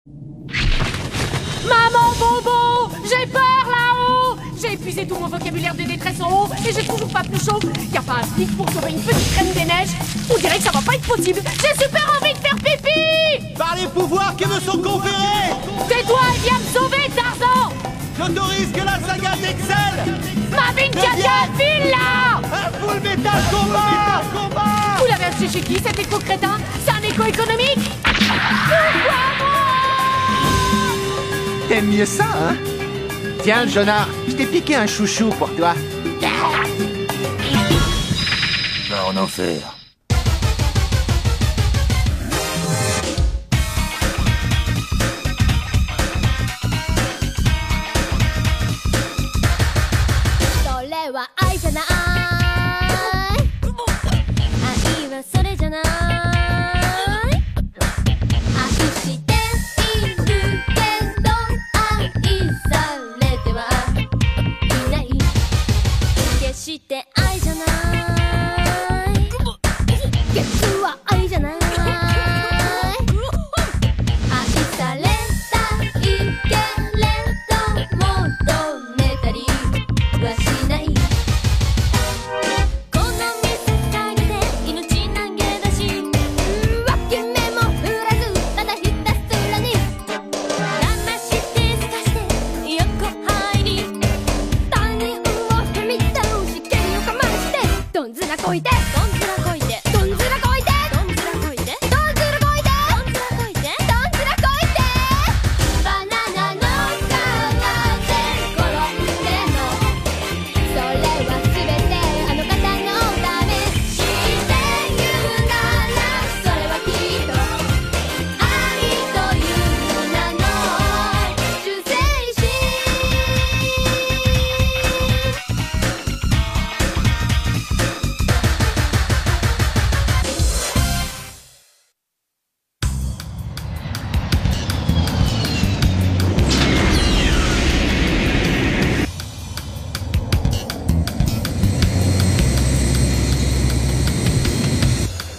Maman Bobo, j'ai peur là-haut. J'ai épuisé tout mon vocabulaire de détresse en haut et j'ai toujours pas plus chaud. Y a pas un slip pour sauver une petite reine des neiges. On dirait que ça va pas être possible. J'ai super envie de faire pipi. Par les pouvoirs qui me sont conférés, tais-toi et viens me sauver, Tarzan. j'autorise que la saga d'Excel Ma Vincatia file là. un full metal combat. Vous l'avez acheté chez qui cet éco-crétin? C'est un éco-économique? Pourquoi moi? T'aimes mieux ça, hein? Tiens, Jonah, je t'ai piqué un chouchou pour toi. Va en enfer.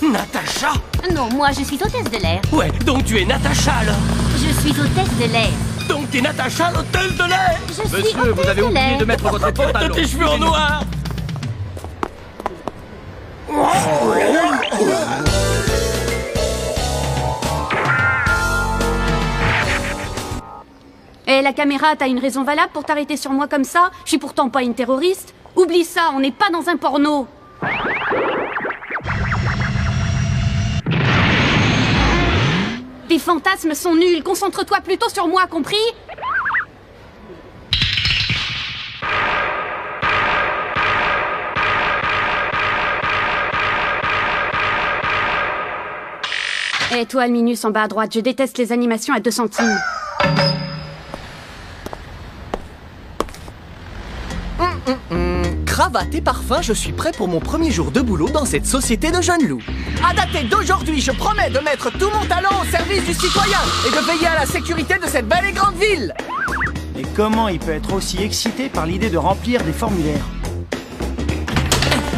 Natacha? Non, moi je suis hôtesse de l'air. Ouais, donc tu es Natacha alors. Je suis hôtesse de l'air. Donc t'es Natacha, l'hôtesse de l'air. Je suis Monsieur, hôtesse vous avez de oublié l'air. de mettre votre T'as pantalon. tes cheveux en noir. Et la caméra, t'as une raison valable pour t'arrêter sur moi comme ça? Je suis pourtant pas une terroriste. Oublie ça, on n'est pas dans un porno. Tes fantasmes sont nuls, concentre-toi plutôt sur moi, compris? Et toi, le minus en bas à droite, je déteste les animations à 2 centimes. Cravate et parfum, je suis prêt pour mon premier jour de boulot dans cette société de jeunes loups. À dater d'aujourd'hui, je promets de mettre tout mon talent au service du citoyen et de veiller à la sécurité de cette belle et grande ville. Et comment il peut être aussi excité par l'idée de remplir des formulaires?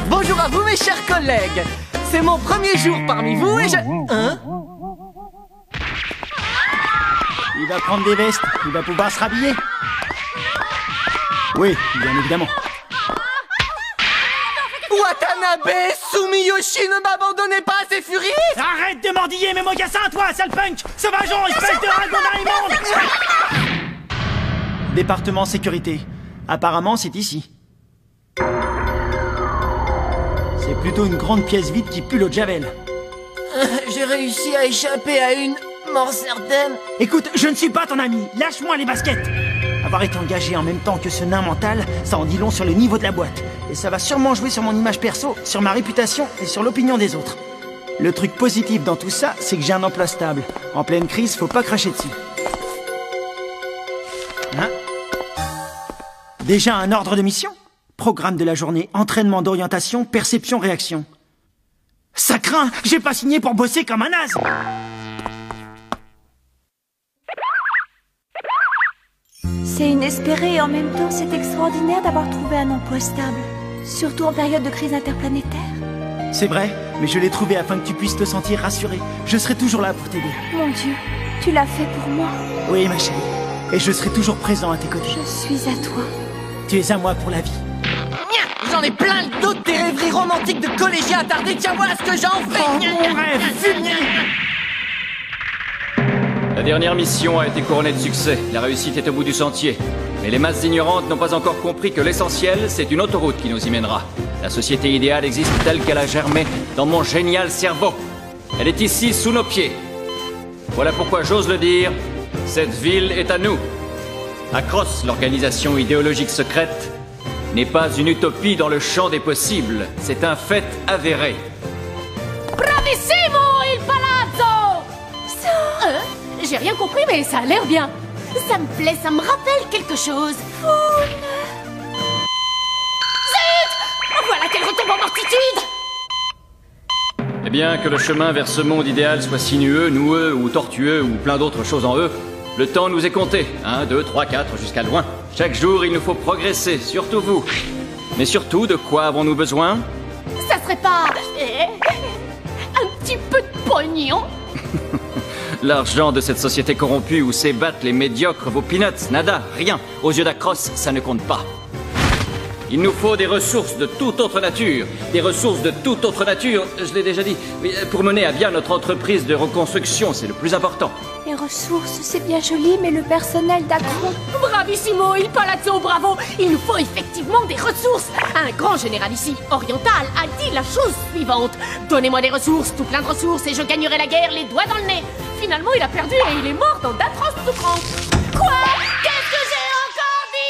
Bonjour à vous mes chers collègues. C'est mon premier jour parmi vous et je... Hein? Il va prendre des vestes, il va pouvoir se rhabiller. Oui, bien évidemment. Watanabe, Sumiyoshi, ne m'abandonnez pas à ces furies. Arrête de mordiller mes mocassins, toi, sale punk! Sauvageon, espèce de ragondin immonde! Département sécurité. Apparemment, c'est ici. C'est plutôt une grande pièce vide qui pue l'eau de Javel. J'ai réussi à échapper à une mort certaine. Écoute, je ne suis pas ton ami. Lâche-moi les baskets. Avoir été engagé en même temps que ce nain mental, ça en dit long sur le niveau de la boîte. Et ça va sûrement jouer sur mon image perso, sur ma réputation et sur l'opinion des autres. Le truc positif dans tout ça, c'est que j'ai un emploi stable. En pleine crise, faut pas cracher dessus. Hein? Déjà un ordre de mission? Programme de la journée, entraînement d'orientation, perception, réaction. Ça craint! J'ai pas signé pour bosser comme un naze! C'est inespéré et en même temps c'est extraordinaire d'avoir trouvé un emploi stable. Surtout en période de crise interplanétaire. C'est vrai, mais je l'ai trouvé afin que tu puisses te sentir rassuré. Je serai toujours là pour t'aider. Mon Dieu, Tu l'as fait pour moi. Oui, ma chérie. Et je serai toujours présent à tes côtés. Je suis à toi. Tu es à moi pour la vie. J'en ai plein le dos de tes rêveries romantiques de collégiens attardés. Tiens, voilà ce que j'en fais. Oh, mon rêve fini. La dernière mission a été couronnée de succès. La réussite est au bout du sentier. Mais les masses ignorantes n'ont pas encore compris que l'essentiel, c'est une autoroute qui nous y mènera. La société idéale existe telle qu'elle a germé dans mon génial cerveau. Elle est ici, sous nos pieds. Voilà pourquoi j'ose le dire, cette ville est à nous. Across, l'organisation idéologique secrète, n'est pas une utopie dans le champ des possibles. C'est un fait avéré. Bravissimo, il palazzo! J'ai rien compris, mais ça a l'air bien. Ça me plaît, ça me rappelle quelque chose. Zut! Voilà qu'elle retombe en mortitude! Eh bien, que le chemin vers ce monde idéal soit sinueux, noueux ou tortueux ou plein d'autres choses en eux, le temps nous est compté. 1, 2, 3, 4, jusqu'à loin. Chaque jour, il nous faut progresser, surtout vous. Mais surtout, de quoi avons-nous besoin? Ça serait pas... un petit peu de pognon? L'argent de cette société corrompue où s'ébattent les médiocres, vos peanuts, nada, rien. Aux yeux d'Across, ça ne compte pas. Il nous faut des ressources de toute autre nature. Des ressources de toute autre nature, je l'ai déjà dit, pour mener à bien notre entreprise de reconstruction, c'est le plus important. Les ressources, c'est bien joli, mais le personnel d'Acron... Bravissimo, il palazzo, bravo! Il nous faut effectivement des ressources! Un grand général ici, oriental, a dit la chose suivante. Donnez-moi des ressources, tout plein de ressources, et je gagnerai la guerre les doigts dans le nez. Finalement, il a perdu et il est mort dans d'atroces souffrances. Quoi? Qu'est-ce que j'ai encore dit?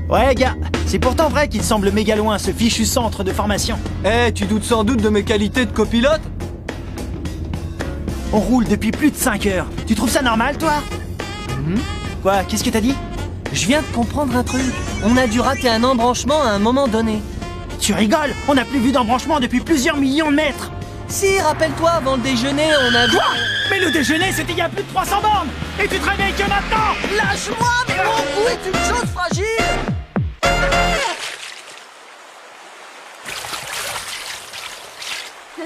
Ouais, gars, c'est pourtant vrai qu'il semble méga loin, ce fichu centre de formation. Eh, tu doutes sans doute de mes qualités de copilote? On roule depuis plus de 5 heures. Tu trouves ça normal, toi? Quoi? Qu'est-ce que t'as dit? Je viens de comprendre un truc. On a dû rater un embranchement à un moment donné. Tu rigoles? On n'a plus vu d'embranchement depuis plusieurs millions de mètres. Si, rappelle-toi, avant le déjeuner, on a... Quoi? Mais le déjeuner, c'était il y a plus de 300 bornes. Et tu te réveilles que maintenant? Lâche-moi, mais mon cou est une chose fragile.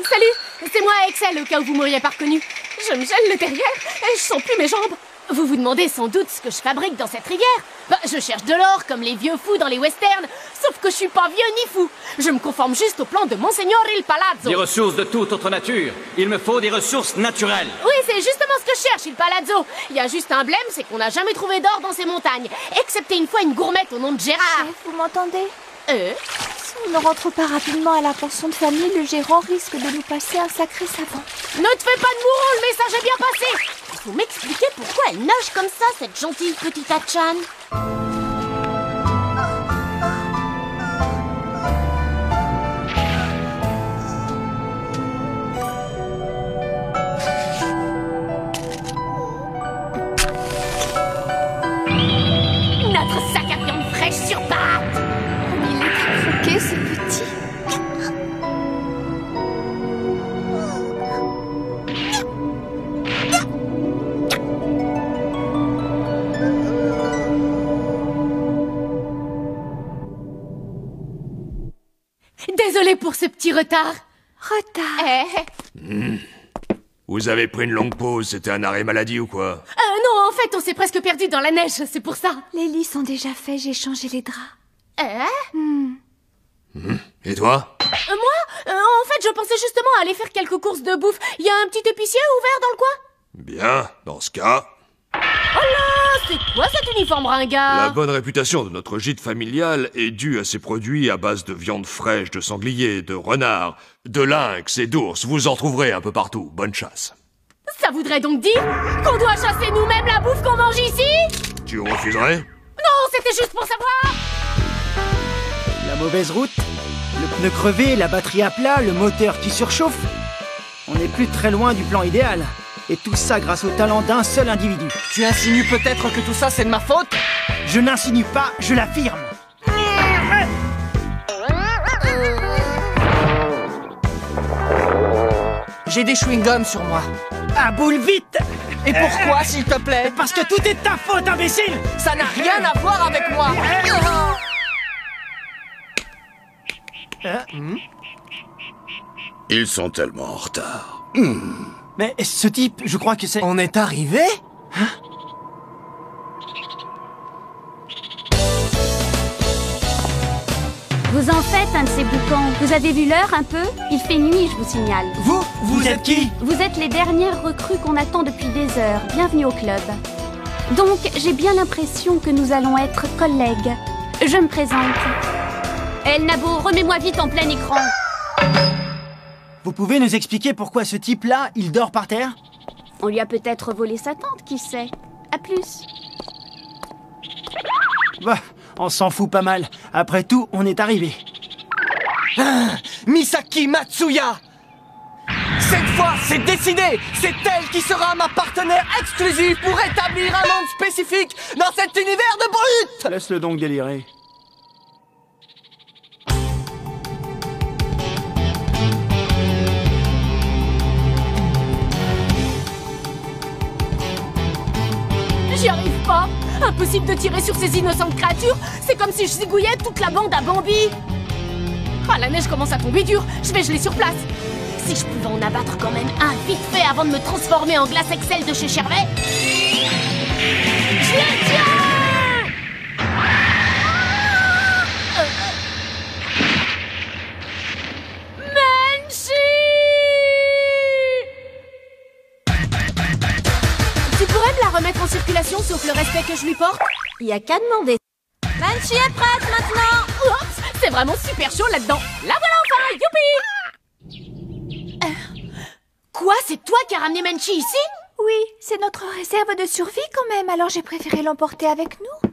Salut, c'est moi Excel, au cas où vous m'auriez pas reconnu. Je me gèle le derrière et je sens plus mes jambes. Vous vous demandez sans doute ce que je fabrique dans cette rivière. Bah, je cherche de l'or comme les vieux fous dans les westerns. Sauf que je suis pas vieux ni fou. Je me conforme juste au plan de Monseigneur il Palazzo. Des ressources de toute autre nature. Il me faut des ressources naturelles. Oui, c'est justement ce que je cherche, il Palazzo. Il y a juste un blême, c'est qu'on n'a jamais trouvé d'or dans ces montagnes. Excepté une fois une gourmette au nom de Gérard. Chef, vous m'entendez? Si on ne rentre pas rapidement à la pension de famille, le gérant risque de nous passer un sacré savant. Ne te fais pas de mourant, le message est bien passé. Il faut m'expliquer pourquoi elle nage comme ça, cette gentille petite Hatchan. Notre sac à viande fraîche sur pattes. Il est à croquer, ce petit. Désolée pour ce petit retard. Retard. Vous avez pris une longue pause, c'était un arrêt maladie ou quoi? Non, en fait, on s'est presque perdu dans la neige, c'est pour ça. Les lits sont déjà faits, j'ai changé les draps. Et toi? Moi en fait, je pensais justement aller faire quelques courses de bouffe. Il y a un petit épicier ouvert dans le coin? Bien, dans ce cas... Oh là, c'est quoi cet uniforme ringard? La bonne réputation de notre gîte familial est due à ses produits à base de viande fraîche, de sanglier, de renard, de lynx et d'ours. Vous en trouverez un peu partout. Bonne chasse. Ça voudrait donc dire qu'on doit chasser nous-mêmes la bouffe qu'on mange ici? Tu refuserais? Non, c'était juste pour savoir. La mauvaise route, le pneu crevé, la batterie à plat, le moteur qui surchauffe. On n'est plus très loin du plan idéal. Et tout ça grâce au talent d'un seul individu. Tu insinues peut-être que tout ça c'est de ma faute? Je n'insinue pas, je l'affirme. J'ai des chewing-gums sur moi. À boule vite! Et pourquoi, s'il te plaît? Parce que tout est ta faute, imbécile! Ça n'a rien à voir avec moi. Ils sont tellement en retard. Mais ce type, je crois que c'est... On est arrivé? Hein? Vous en faites un de ces boucans. Vous avez vu l'heure un peu? Il fait nuit, je vous signale. Vous êtes qui? Vous êtes les dernières recrues qu'on attend depuis des heures. Bienvenue au club. Donc, j'ai bien l'impression que nous allons être collègues. Je me présente. El Nabo, remets-moi vite en plein écran. Vous pouvez nous expliquer pourquoi ce type-là, il dort par terre? On lui a peut-être volé sa tente, qui sait. À plus. Bah, on s'en fout pas mal. Après tout, on est arrivé. Misaki Matsuya! Cette fois, c'est décidé! C'est elle qui sera ma partenaire exclusive pour établir un monde spécifique dans cet univers de brutes! Laisse-le donc délirer. J'y arrive pas. Impossible de tirer sur ces innocentes créatures. C'est comme si je zigouillais toute la bande à Bambi. Ah, la neige commence à tomber dur. Je vais geler sur place. Si je pouvais en abattre quand même un vite fait avant de me transformer en glace Excel de chez Chervet. Je le tiens! Menchi! Tu pourrais me la remettre en circulation sauf le respect que je lui porte? Il y a qu'à demander. Menchi est prête maintenant! Oups, c'est vraiment super chaud là-dedans. La voilà enfin, youpi! Quoi, c'est toi qui as ramené Menchi ici? Oui, c'est notre réserve de survie quand même, alors j'ai préféré l'emporter avec nous.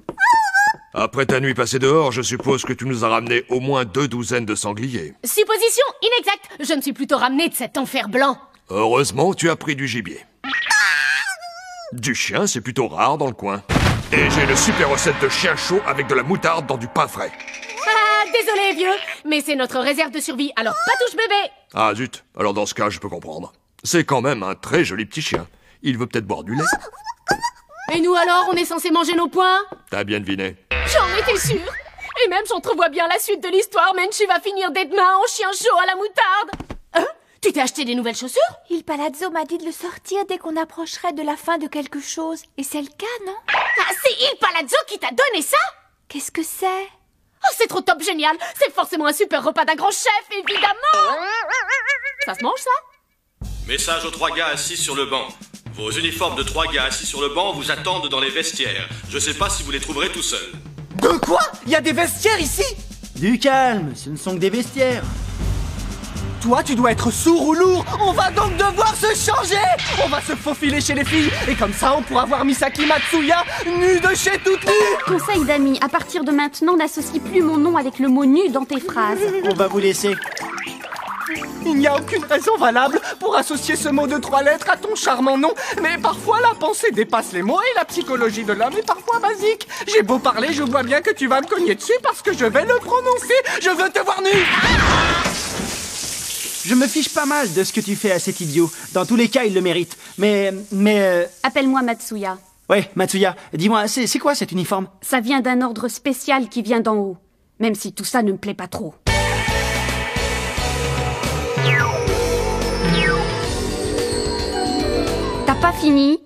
Après ta nuit passée dehors, je suppose que tu nous as ramené au moins 2 douzaines de sangliers. Supposition inexacte. Je me suis plutôt ramené de cet enfer blanc. Heureusement, tu as pris du gibier. Du chien, c'est plutôt rare dans le coin. Et j'ai une super recette de chien chaud avec de la moutarde dans du pain frais. Ah, désolé vieux, mais c'est notre réserve de survie, alors pas touche bébé. Ah zut, alors dans ce cas, je peux comprendre. C'est quand même un très joli petit chien. Il veut peut-être boire du lait. Et nous alors, on est censé manger nos poings? T'as bien deviné. J'en étais sûre. Et même j'entrevois bien la suite de l'histoire. Menchi va finir d'être main en chien chaud à la moutarde. Hein? Tu t'es acheté des nouvelles chaussures? Il Palazzo m'a dit de le sortir dès qu'on approcherait de la fin de quelque chose. Et c'est le cas, non? Ah, c'est Il Palazzo qui t'a donné ça? Qu'est-ce que c'est? Oh, c'est trop top, génial. C'est forcément un super repas d'un grand chef, évidemment. Ça se mange, ça? Message aux 3 gars assis sur le banc. Vos uniformes de 3 gars assis sur le banc vous attendent dans les vestiaires. Je sais pas si vous les trouverez tout seuls. De quoi? Il y a des vestiaires ici? Du calme, ce ne sont que des vestiaires. Toi, tu dois être sourd ou lourd. On va donc devoir se changer. On va se faufiler chez les filles. Et comme ça, on pourra voir Misaki Matsuya nue de chez toute nue. Conseil d'amis, à partir de maintenant, n'associe plus mon nom avec le mot nu dans tes phrases. On va vous laisser. Il n'y a aucune raison valable pour associer ce mot de 3 lettres à ton charmant nom. Mais parfois, la pensée dépasse les mots et la psychologie de l'homme est parfois basique. J'ai beau parler, je vois bien que tu vas me cogner dessus parce que je vais le prononcer. Je veux te voir nu. Je me fiche pas mal de ce que tu fais à cet idiot. Dans tous les cas, il le mérite. Mais... Appelle-moi Matsuya. Ouais, Matsuya, dis-moi, c'est quoi cet uniforme? Ça vient d'un ordre spécial qui vient d'en haut. Même si tout ça ne me plaît pas trop. T'as pas fini?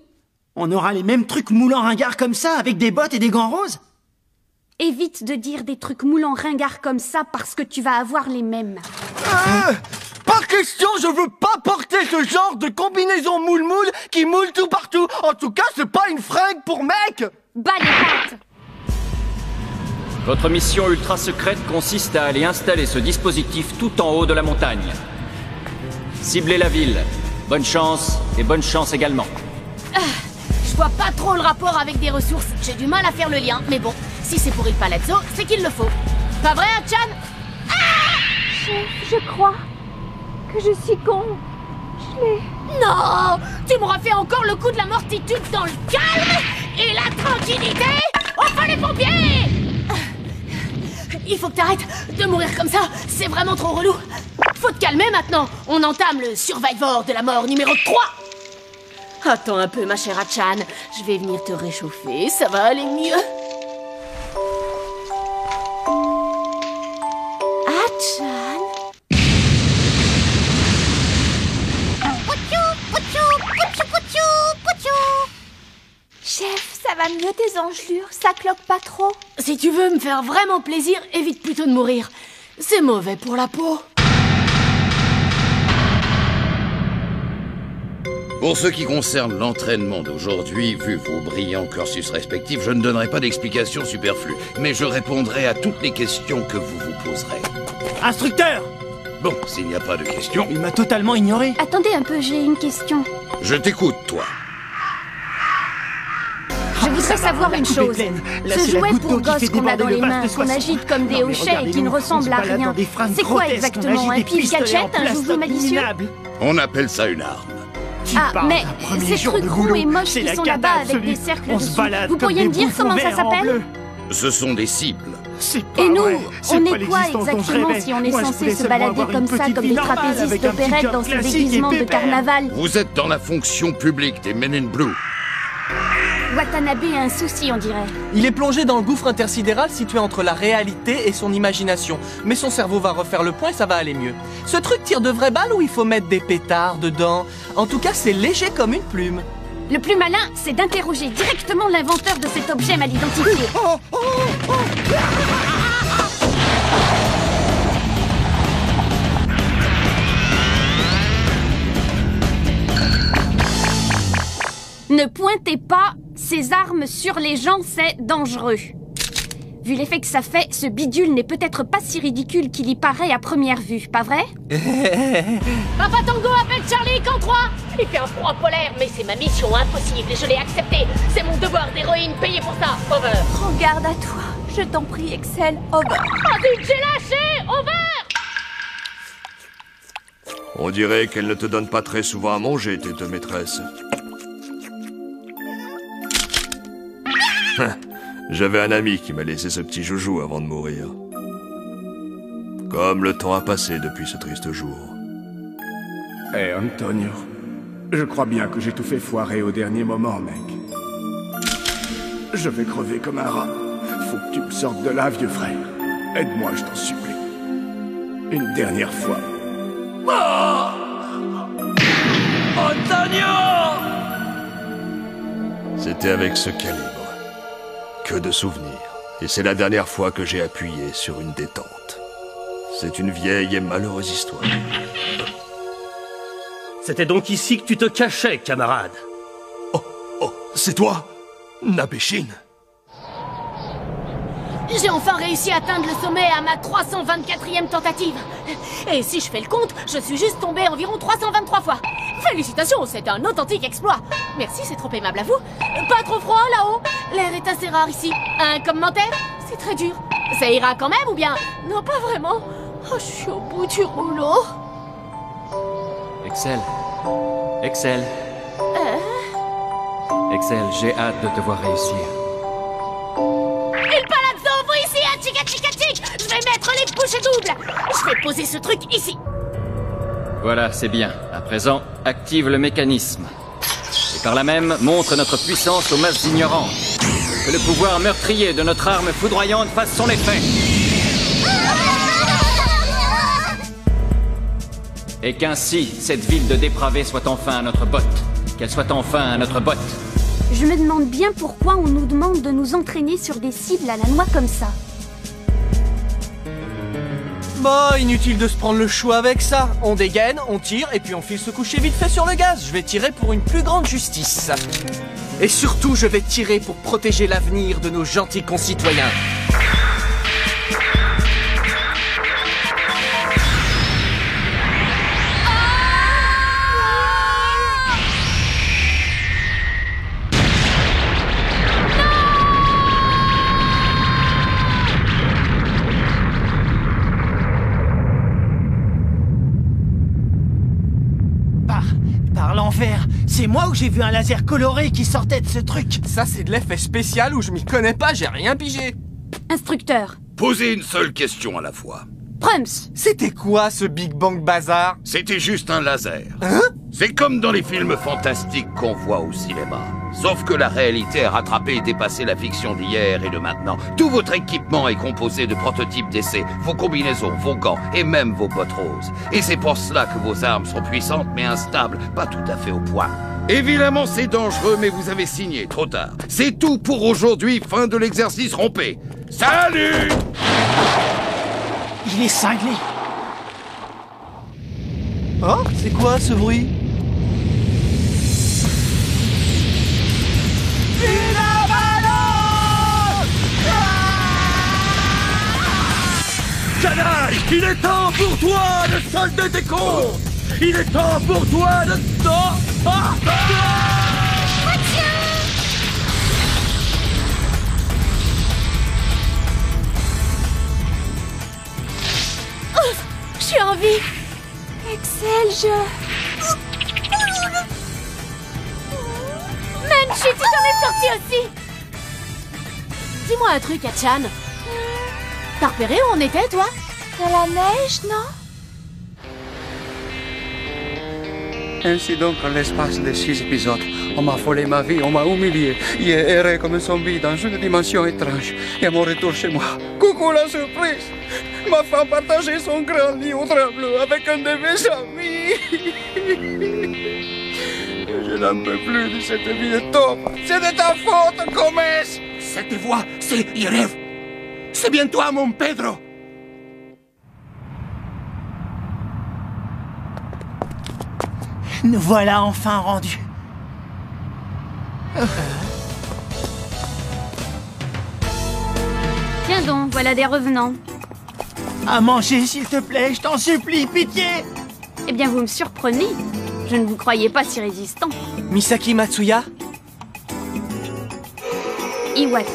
On aura les mêmes trucs moulants ringards comme ça, avec des bottes et des gants roses? Évite de dire des trucs moulants ringards comme ça parce que tu vas avoir les mêmes. Par question, je veux pas porter ce genre de combinaison moule-moule qui moule tout partout. En tout cas, c'est pas une fringue pour mec. Bas les pattes! Votre mission ultra secrète consiste à aller installer ce dispositif tout en haut de la montagne. Ciblez la ville. Bonne chance, et bonne chance également. Je vois pas trop le rapport avec des ressources. J'ai du mal à faire le lien, mais bon, si c'est pour Il Palazzo, c'est qu'il le faut. Pas vrai, Chan? Je crois que je suis con. Je l'ai... Non! Tu m'auras fait encore le coup de la mortitude dans le calme et la tranquillité! Enfin les pompiers! Il faut que t'arrêtes de mourir comme ça, c'est vraiment trop relou. Faut te calmer maintenant, on entame le Survivor de la mort numéro 3. Attends un peu ma chère Achan, je vais venir te réchauffer, ça va aller mieux. Achan? va mieux tes engelures? Ça cloque pas trop? Si tu veux me faire vraiment plaisir, évite plutôt de mourir. C'est mauvais pour la peau. Pour ce qui concerne l'entraînement d'aujourd'hui, vu vos brillants cursus respectifs, je ne donnerai pas d'explications superflues, mais je répondrai à toutes les questions que vous vous poserez. Instructeur! Bon, s'il n'y a pas de questions... Il m'a totalement ignoré. Attendez un peu, j'ai une question. Je t'écoute, toi. Je voudrais savoir une chose. Ce jouet pour gosses qu'on a dans les mains, qu'on agite comme des hochets et qui ne ressemble à rien, c'est quoi exactement? Un pif-cachette? Un joujou malicieux? On appelle ça une arme. Ah, mais ces trucs ronds et moches qui sont là-bas avec des cercles dessus, vous pourriez me dire comment ça s'appelle? Ce sont des cibles. Et nous, on est quoi exactement si on est censé se balader comme ça, comme des trapézistes opérettes dans ces déguisements de carnaval? Vous êtes dans la fonction publique des Men in Blue. Watanabe a un souci, on dirait. Il est plongé dans le gouffre intersidéral situé entre la réalité et son imagination. Mais son cerveau va refaire le point et ça va aller mieux. Ce truc tire de vraies balles ou il faut mettre des pétards dedans? En tout cas, c'est léger comme une plume. Le plus malin, c'est d'interroger directement l'inventeur de cet objet mal identifié. Ne pointez pas ces armes sur les gens, c'est dangereux. Vu l'effet que ça fait, ce bidule n'est peut-être pas si ridicule qu'il y paraît à première vue, pas vrai? Papa Tango appelle Charlie camp 3. Il fait un froid polaire, mais c'est ma mission impossible et je l'ai acceptée. C'est mon devoir d'héroïne, payé pour ça. Over. Prends garde à toi. Je t'en prie, Excel. Over. Ah zut, j'ai lâché. Over. On dirait qu'elle ne te donne pas très souvent à manger, tes deux maîtresses. J'avais un ami qui m'a laissé ce petit joujou avant de mourir. Comme le temps a passé depuis ce triste jour. Hé, Antonio, je crois bien que j'ai tout fait foirer au dernier moment, mec. Je vais crever comme un rat. Faut que tu me sortes de là, vieux frère. Aide-moi, je t'en supplie. Une dernière fois. Antonio! C'était avec ce calibre. Que de souvenirs. Et c'est la dernière fois que j'ai appuyé sur une détente. C'est une vieille et malheureuse histoire. C'était donc ici que tu te cachais, camarade. Oh, c'est toi, Nabeshin. J'ai enfin réussi à atteindre le sommet à ma 324e tentative. Et si je fais le compte, je suis juste tombé environ 323 fois. Félicitations, c'est un authentique exploit. Merci, c'est trop aimable à vous. Pas trop froid là-haut? L'air est assez rare ici. Un commentaire? C'est très dur. Ça ira quand même ou bien? Non, pas vraiment. Oh, je suis au bout du rouleau. Excel. Excel. Excel, j'ai hâte de te voir réussir. Il palazzo, vous ici, à chic. Je vais mettre les bouchées doubles. Je vais poser ce truc ici. Voilà, c'est bien. À présent, active le mécanisme. Et par là même, montre notre puissance aux masses ignorantes. Que le pouvoir meurtrier de notre arme foudroyante fasse son effet. Et qu'ainsi, cette ville de dépravés soit enfin à notre botte. Qu'elle soit enfin à notre botte. Je me demande bien pourquoi on nous demande de nous entraîner sur des cibles à la noix comme ça. Bon, inutile de se prendre le chou avec ça. On dégaine, on tire, et puis on file se coucher vite fait sur le gaz. Je vais tirer pour une plus grande justice. Et surtout, je vais tirer pour protéger l'avenir de nos gentils concitoyens. C'est moi où j'ai vu un laser coloré qui sortait de ce truc. Ça, c'est de l'effet spécial où je m'y connais pas, j'ai rien pigé. Instructeur. Posez une seule question à la fois. Prums! C'était quoi ce Big Bang Bazar? C'était juste un laser. Hein? C'est comme dans les films fantastiques qu'on voit au cinéma. Sauf que la réalité a rattrapé et dépassé la fiction d'hier et de maintenant. Tout votre équipement est composé de prototypes d'essai, vos combinaisons, vos gants et même vos bottes roses. Et c'est pour cela que vos armes sont puissantes mais instables, pas tout à fait au point. Évidemment, c'est dangereux, mais vous avez signé, trop tard. C'est tout pour aujourd'hui, fin de l'exercice, rompez. Salut! Il est cinglé. Oh, c'est quoi ce bruit? Canaille, il est temps pour toi de solder tes comptes. Il est temps pour toi de... Je suis en vie. Excel, Menchi, tu t'en es sorti aussi. Dis-moi un truc, Hachan. T'as repéré où on était, toi? Dans la neige, non? Ainsi donc, en l'espace de 6 épisodes, on m'a volé ma vie, on m'a humilié. J'ai erré comme un zombie dans une dimension étrange. Et à mon retour chez moi, coucou la surprise! Ma femme partageait son grand lit au drap bleu avec un de mes amis. Je n'en peux plus de cette vie de taupe. C'est de ta faute, Gomez! Cette voix, c'est Irev. C'est bien toi, mon Pedro. Nous voilà enfin rendus. Tiens donc, voilà des revenants. À manger, s'il te plaît, je t'en supplie, pitié. Eh bien, vous me surprenez. Je ne vous croyais pas si résistant. Misaki Matsuya? Iwata.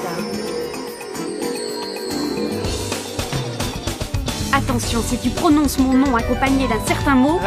Attention, si tu prononces mon nom accompagné d'un certain mot...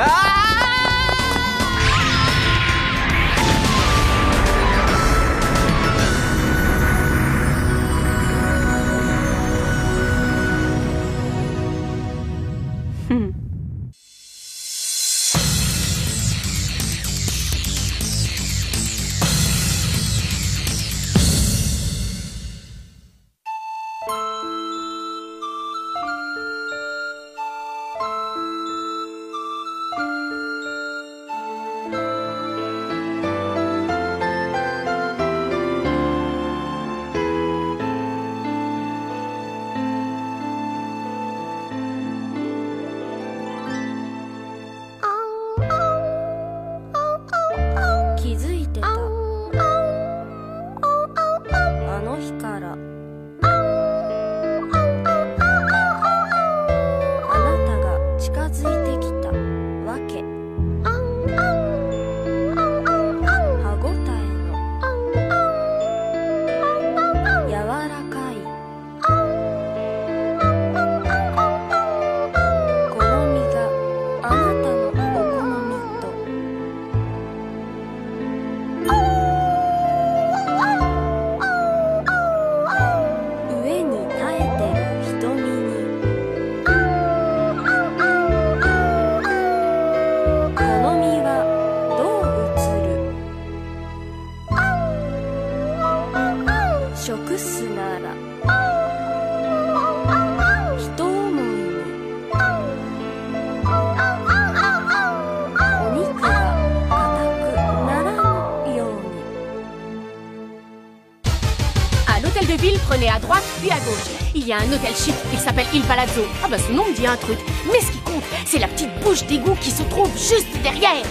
Prenez à droite, puis à gauche. Il y a un hôtel chic, il s'appelle Il Palazzo. Ah bah ce nom me dit un truc. Mais ce qui compte, c'est la petite bouche d'égout qui se trouve juste derrière.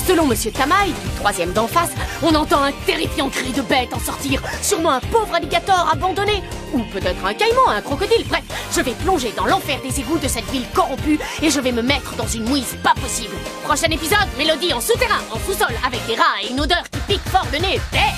Selon Monsieur Tamaï, troisième d'en face, on entend un terrifiant cri de bête en sortir. Sûrement un pauvre alligator abandonné. Ou peut-être un caïman, un crocodile. Bref, je vais plonger dans l'enfer des égouts de cette ville corrompue et je vais me mettre dans une mouise pas possible. Prochain épisode, Mélodie en souterrain, en sous-sol, avec des rats et une odeur qui pique fort le nez. Terre.